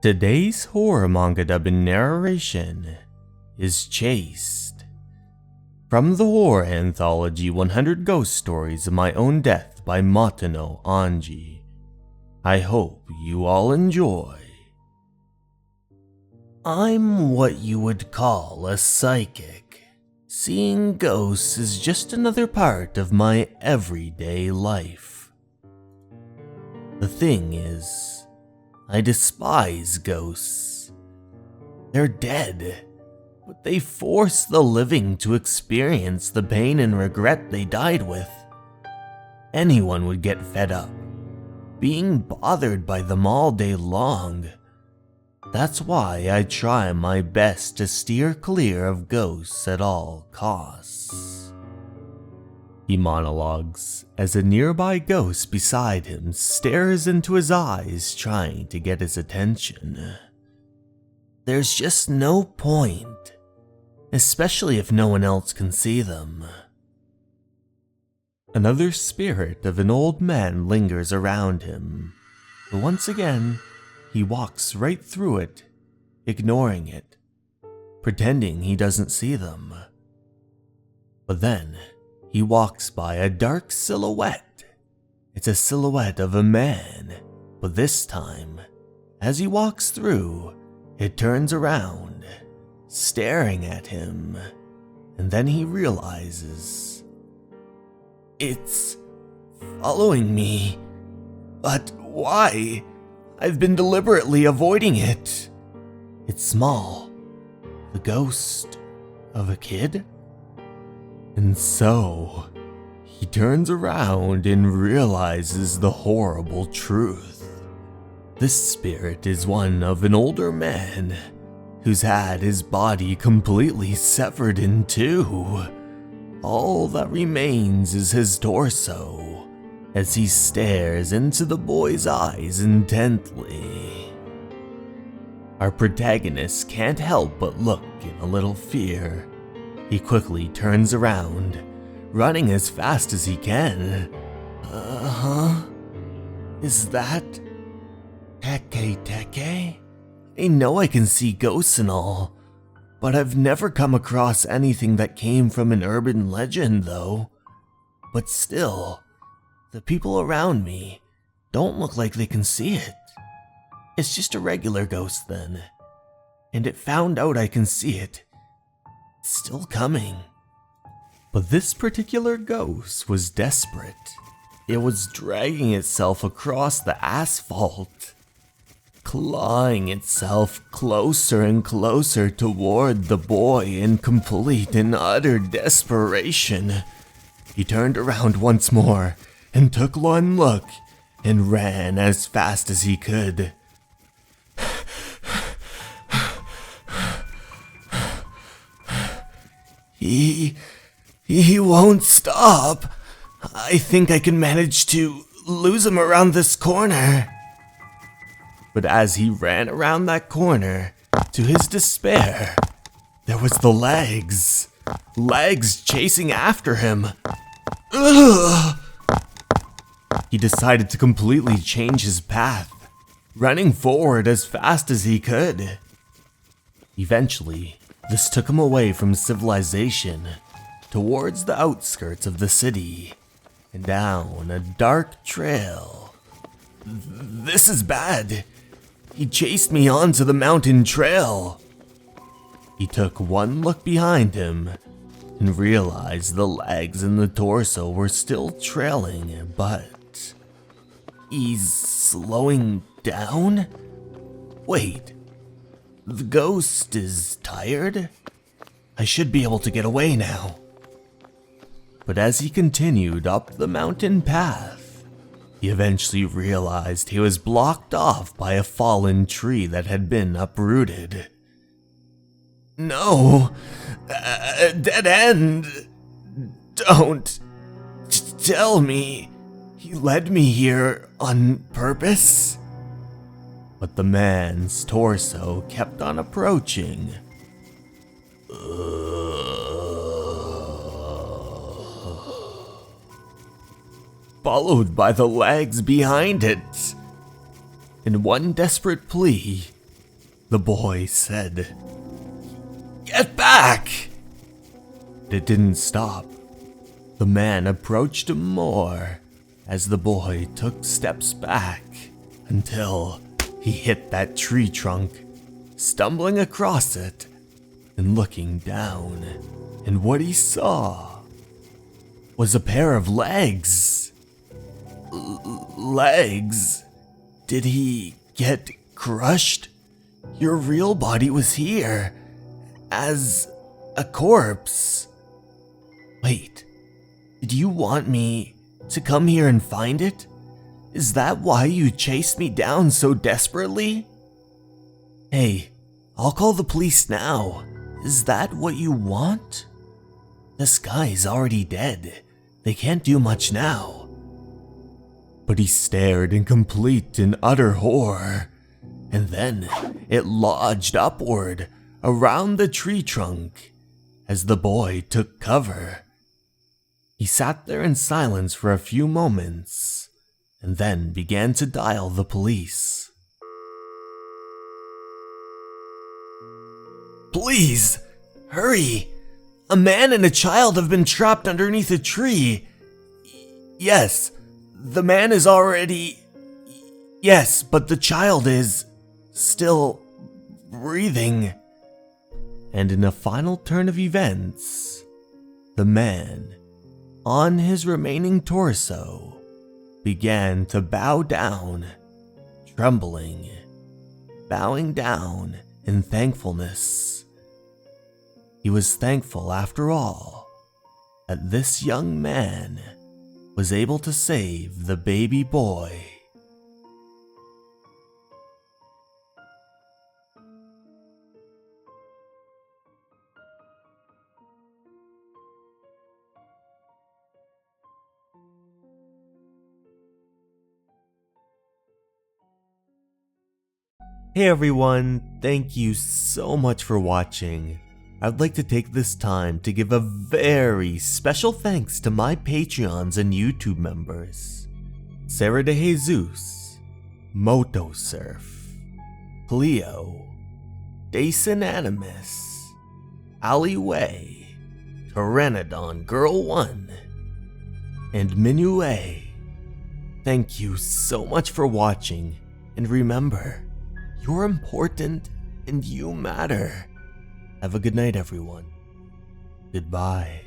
Today's horror manga dubbing narration is Chased. From the horror anthology 100 Ghost Stories of My Own Death by Matono Anji. I hope you all enjoy. I'm what you would call a psychic. Seeing ghosts is just another part of my everyday life. The thing is, I despise ghosts. They're dead, but they force the living to experience the pain and regret they died with. Anyone would get fed up, being bothered by them all day long. That's why I try my best to steer clear of ghosts at all costs. He monologues as a nearby ghost beside him stares into his eyes, trying to get his attention. There's just no point, especially if no one else can see them. Another spirit of an old man lingers around him, but once again, he walks right through it, ignoring it, pretending he doesn't see them. But then, he walks by a dark silhouette. It's a silhouette of a man, but this time, as he walks through, it turns around, staring at him, and then he realizes it's following me. But why? I've been deliberately avoiding it. It's small, the ghost of a kid? And so, he turns around and realizes the horrible truth. This spirit is one of an older man who's had his body completely severed in two. All that remains is his torso, as he stares into the boy's eyes intently. Our protagonist can't help but look in a little fear. He quickly turns around, running as fast as he can. Is that Teke? I know I can see ghosts and all, but I've never come across anything that came from an urban legend though. But still, the people around me don't look like they can see it. It's just a regular ghost then, and it found out I can see it. It's still coming. But this particular ghost was desperate. It was dragging itself across the asphalt, clawing itself closer and closer toward the boy in complete and utter desperation. He turned around once more and took one look and ran as fast as he could. He won't stop. I think I can manage to lose him around this corner. But as he ran around that corner, to his despair, there was the legs. Legs chasing after him. Ugh! He decided to completely change his path, running forward as fast as he could. Eventually, this took him away from civilization, towards the outskirts of the city, and down a dark trail. This is bad. He chased me onto the mountain trail. He took one look behind him and realized the legs and the torso were still trailing, but he's slowing down? Wait. The ghost is tired? I should be able to get away now. But as he continued up the mountain path, he eventually realized he was blocked off by a fallen tree that had been uprooted. No! A dead end! Don't tell me he led me here on purpose? But the man's torso kept on approaching. Followed by the legs behind it. In one desperate plea, the boy said, "Get back!" It didn't stop. The man approached him more as the boy took steps back until he hit that tree trunk, stumbling across it and looking down. And what he saw was a pair of legs. Legs? Did he get crushed? Your real body was here as a corpse. Wait, did you want me to come here and find it? Is that why you chased me down so desperately? Hey, I'll call the police now. Is that what you want? This guy's already dead. They can't do much now. But he stared in complete and utter horror, and then it lodged upward around the tree trunk as the boy took cover. He sat there in silence for a few moments, and then began to dial the police. Please, hurry! A man and a child have been trapped underneath a tree. Yes, the man is already... Yes, but the child is still breathing. And in a final turn of events, the man, on his remaining torso, began to bow down, trembling, bowing down in thankfulness. He was thankful, after all, that this young man was able to save the baby boy. Hey everyone, thank you so much for watching. I'd like to take this time to give a very special thanks to my Patreons and YouTube members. Sarah de Jesus, Motosurf, Cleo, Dason Animus, Ali Wei, Pteranodon Girl 1, and Myuu. Thank you so much for watching, and remember, you're important and you matter. Have a good night, everyone. Goodbye.